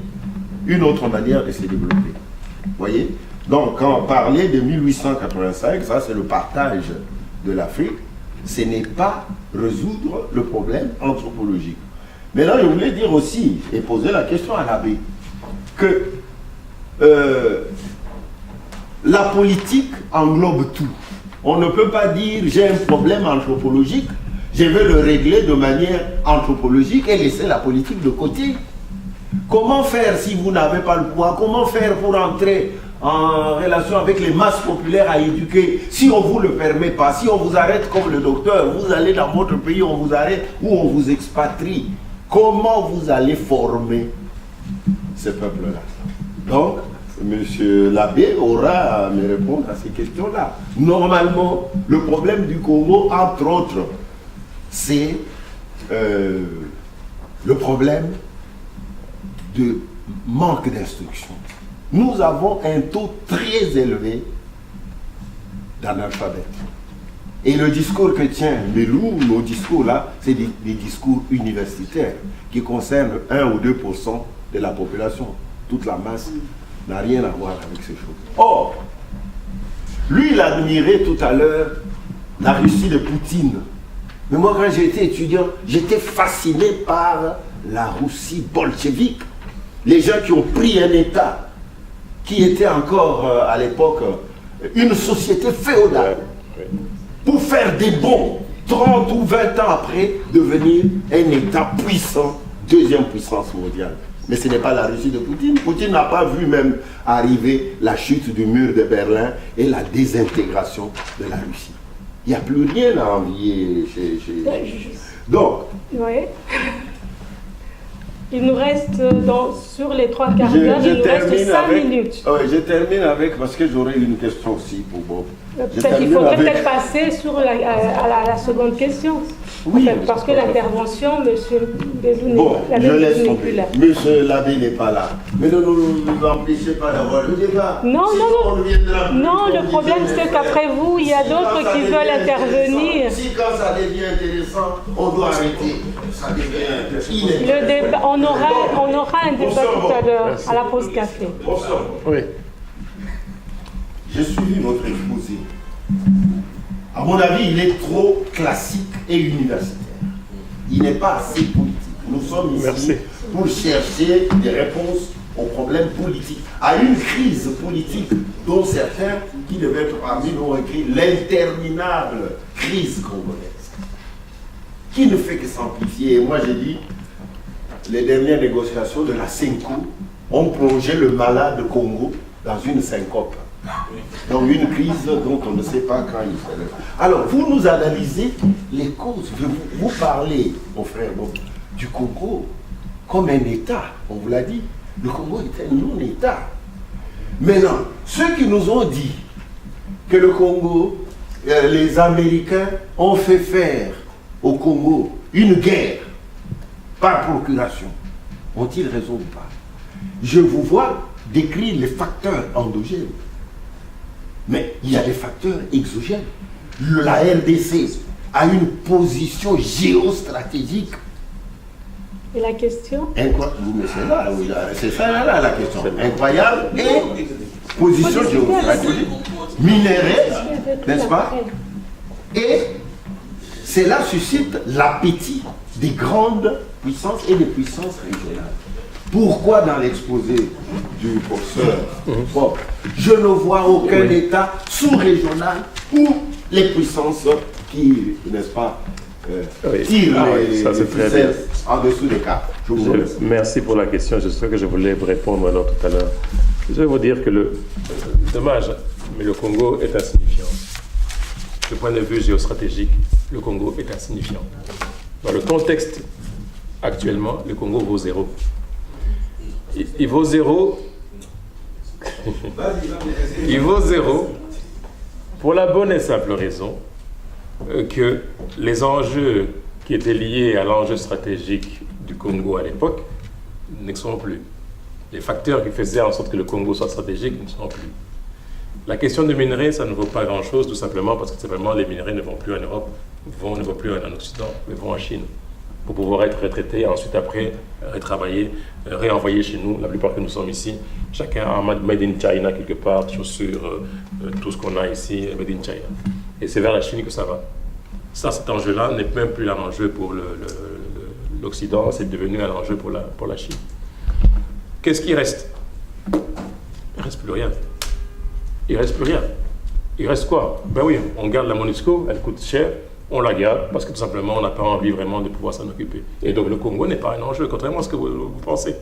une autre manière de se développer. Vous voyez? Donc, quand on parlait de 1885, ça c'est le partage de l'Afrique, ce n'est pas résoudre le problème anthropologique. Mais là, je voulais dire aussi, et poser la question à l'abbé, que la politique englobe tout. On ne peut pas dire j'ai un problème anthropologique, je vais le régler de manière anthropologique et laisser la politique de côté. Comment faire si vous n'avez pas le pouvoir? Comment faire pour entrer en relation avec les masses populaires à éduquer si on ne vous le permet pas? Si on vous arrête comme le docteur, vous allez dans votre pays, on vous arrête ou on vous expatrie. Comment vous allez former ce peuple-là? Donc, monsieur l'abbé aura à me répondre à ces questions-là. Normalement, le problème du Congo, entre autres, c'est le problème de manque d'instruction. Nous avons un taux très élevé d'analphabètes. Et le discours que tient Melou, nos discours là, c'est des discours universitaires qui concernent 1 ou 2% de la population. Toute la masse n'a rien à voir avec ces choses. Or, lui, il admirait tout à l'heure la Russie de Poutine. Mais moi, quand j'étais étudiant, j'étais fasciné par la Russie bolchevique. Les gens qui ont pris un État qui était encore à l'époque une société féodale pour faire des bons 30 ou 20 ans après devenir un État puissant, deuxième puissance mondiale. Mais ce n'est pas la Russie de Poutine. Poutine n'a pas vu même arriver la chute du mur de Berlin et la désintégration de la Russie. Il n'y a plus rien à envier chez... Donc... Oui. Il nous reste, sur les 3 quarts d'heure, il nous reste 5 minutes. Oui, je termine avec, parce que j'aurais une question aussi pour Bob. Peut-être qu'il faudrait peut-être passer sur à la seconde question. Oui, en fait, parce que l'intervention, M. Belou bon, je laisse tomber. plus là. M. Labbé n'est pas là. Mais ne nous empêchez pas d'avoir le débat. Non, le problème c'est qu'après vous, il y a d'autres qui veulent intervenir. Si quand ça devient intéressant, on doit arrêter. Ça devient le débat, on aura un débat tout à l'heure, à la pause café. Oui. J'ai suivi votre exposé. À mon avis, il est trop classique et universitaire. Il n'est pas assez politique. Nous sommes ici pour chercher des réponses aux problèmes politiques, à une crise politique dont certains qui devaient être parmi nous ont écrit l'interminable crise congolaise, qui ne fait que s'amplifier. Et moi j'ai dit, les dernières négociations de la CENCO ont plongé le malade Congo dans une syncope. Donc une crise dont on ne sait pas quand il se lève. Alors vous nous analysez les causes. Vous parlez, mon frère, du Congo comme un État. On vous l'a dit, le Congo est un non-État. Maintenant, ceux qui nous ont dit que le Congo, les Américains ont fait faire au Congo une guerre par procuration, ont-ils raison ou pas? Je vous vois décrire les facteurs endogènes. Mais il y a des facteurs exogènes. La RDC a une position géostratégique. Et la question? C'est ça là, la question. Incroyable et position géostratégique. Minérée, n'est-ce pas? Et cela suscite l'appétit des grandes puissances et des puissances régionales. Pourquoi dans l'exposé du professeur Bob, je ne vois aucun État sous-régional où les puissances qui, n'est-ce pas, tirent les ficelles en dessous des cartes? Merci pour la question. Je sais que je voulais vous répondre alors tout à l'heure. Je vais vous dire que dommage, mais le Congo est insignifiant. Du point de vue géostratégique, le Congo est insignifiant. Dans le contexte actuellement, le Congo vaut 0. Il vaut 0. Il vaut 0 pour la bonne et simple raison que les enjeux qui étaient liés à l'enjeu stratégique du Congo à l'époque ne sont plus. Les facteurs qui faisaient en sorte que le Congo soit stratégique ne sont plus. La question du minerai, ça ne vaut pas grand-chose, tout simplement parce que simplement les minerais ne vont plus en Europe, ne vont plus en Occident, mais vont en Chine, pour pouvoir être retraités et ensuite après retravailler, réenvoyer chez nous. La plupart que nous sommes ici, chacun a un made in China quelque part, chaussures, tout ce qu'on a ici, made in China. Et c'est vers la Chine que ça va. Ça, cet enjeu-là n'est même plus un enjeu pour l'Occident, c'est devenu un enjeu pour la Chine. Qu'est-ce qui reste? Il ne reste plus rien. Il ne reste plus rien. Il reste quoi? Ben oui, on garde la MONUSCO, elle coûte cher, on la garde parce que tout simplement on n'a pas envie vraiment de pouvoir s'en occuper. Et donc le Congo n'est pas un enjeu, contrairement à ce que vous pensez.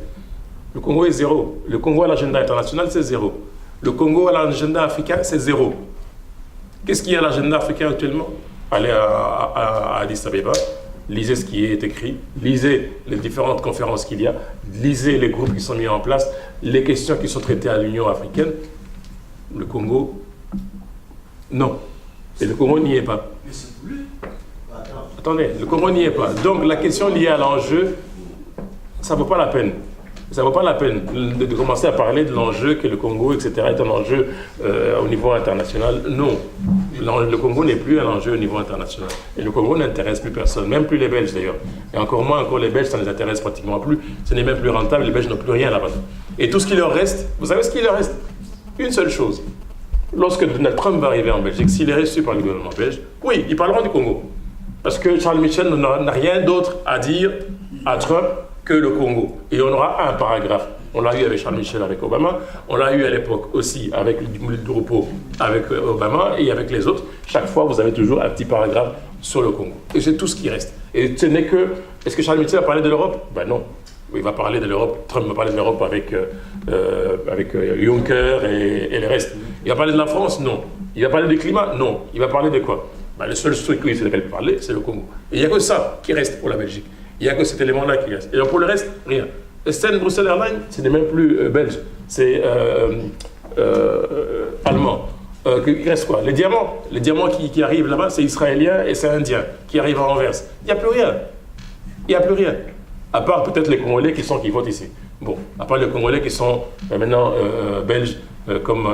Le Congo est 0. Le Congo à l'agenda international, c'est 0. Le Congo à l'agenda africain, c'est 0. Qu'est-ce qu'il y a à l'agenda africain actuellement? Allez à Addis Abeba, lisez ce qui est écrit, lisez les différentes conférences qu'il y a, lisez les groupes qui sont mis en place, les questions qui sont traitées à l'Union africaine. Le Congo, non. Et le Congo n'y est pas. Attendez, le Congo n'y est pas. Donc la question liée à l'enjeu, ça ne vaut pas la peine. Ça ne vaut pas la peine de commencer à parler de l'enjeu que le Congo, etc., est un enjeu au niveau international. Non. Le Congo n'est plus un enjeu au niveau international. Et le Congo n'intéresse plus personne, même plus les Belges d'ailleurs. Et encore moins encore les Belges, ça ne les intéresse pratiquement plus. Ce n'est même plus rentable, les Belges n'ont plus rien là-bas. Et tout ce qui leur reste, vous savez ce qu'il leur reste? Une seule chose. Lorsque Donald Trump va arriver en Belgique, s'il est reçu par le gouvernement belge, oui, ils parleront du Congo. Parce que Charles Michel n'a rien d'autre à dire à Trump que le Congo. Et on aura un paragraphe. On l'a eu avec Charles Michel, avec Obama. On l'a eu à l'époque aussi avec le Drupo, avec Obama et avec les autres. Chaque fois, vous avez toujours un petit paragraphe sur le Congo. Et c'est tout ce qui reste. Et ce n'est que... Est-ce que Charles Michel va parler de l'Europe? Ben non. Il va parler de l'Europe. Trump va parler de l'Europe avec Juncker et le reste. Il va parler de la France? Non. Il va parler du climat? Non. Il va parler de quoi? Ben, le seul truc qu'il peut parler, c'est le Congo. Et il n'y a que ça qui reste pour la Belgique. Il n'y a que cet élément-là qui reste. Et pour le reste, rien. Stern Brussels Airlines, ce n'est même plus belge, c'est allemand. Il reste quoi? Les diamants qui arrivent là-bas, c'est israélien et c'est indien qui arrivent à Anvers. Il n'y a plus rien. Il n'y a plus rien. À part peut-être les Congolais qui votent ici. Bon, à part les Congolais qui sont maintenant belges, comme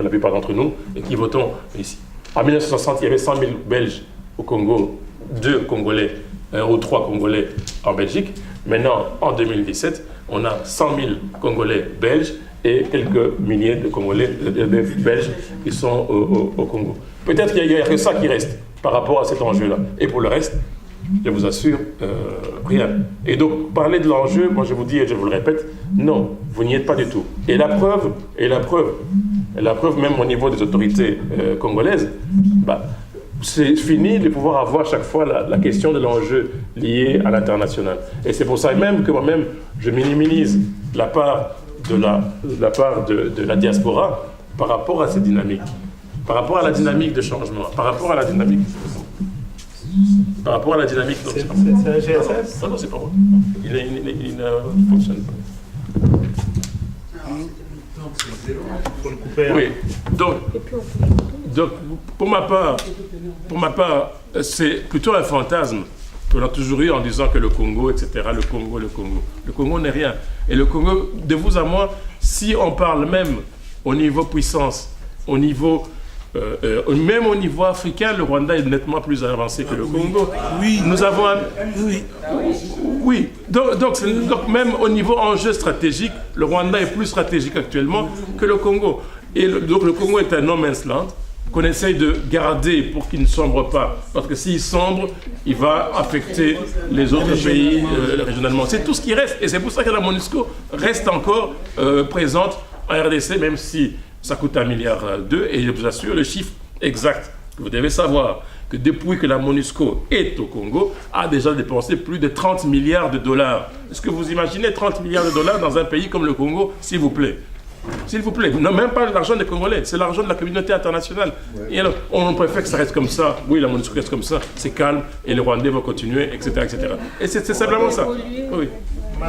la plupart d'entre nous, et qui votons ici. En 1960, il y avait 100 000 Belges au Congo, 2 Congolais ou 3 Congolais en Belgique. Maintenant, en 2017, on a 100 000 Congolais belges et quelques milliers de Congolais de belges qui sont au Congo. Peut-être qu'il n'y a que ça qui reste par rapport à cet enjeu-là. Et pour le reste, je vous assure, rien. Et donc, parler de l'enjeu, moi je vous dis et je vous le répète, non, vous n'y êtes pas du tout. Et la preuve, même au niveau des autorités congolaises, c'est fini de pouvoir avoir chaque fois la question de l'enjeu lié à l'international. Et c'est pour ça même que moi-même, je minimise la part de la diaspora par rapport à ces dynamiques, par rapport à la dynamique de changement, par rapport à la dynamique... C'est un GSS? Non, c'est pas moi. Il ne fonctionne pas. Oui, donc pour ma part, c'est plutôt un fantasme qu'on a toujours eu en disant que le Congo, etc., le Congo. Le Congo n'est rien. Et le Congo, de vous à moi, si on parle même au niveau puissance, au niveau... même au niveau africain, le Rwanda est nettement plus avancé que le Congo. Oui. Nous avons Oui. Donc même au niveau enjeu stratégique, le Rwanda est plus stratégique actuellement que le Congo. Et donc le Congo est un no man's land qu'on essaye de garder pour qu'il ne sombre pas. Parce que s'il sombre, il va affecter les autres pays régionalement. C'est tout ce qui reste. Et c'est pour ça que la MONUSCO reste encore présente en RDC, même si ça coûte 1,2 milliard. Et je vous assure, le chiffre exact que vous devez savoir, que depuis que la MONUSCO est au Congo, a déjà dépensé plus de 30 milliards de dollars. Est-ce que vous imaginez 30 milliards de dollars dans un pays comme le Congo, s'il vous plaît? S'il vous plaît, non, même pas l'argent des Congolais, c'est l'argent de la communauté internationale. Ouais. Et alors, on préfère que ça reste comme ça. Oui, la MONUSCO reste comme ça, c'est calme, et les Rwandais vont continuer, etc. etc. Et c'est simplement ça. Oui.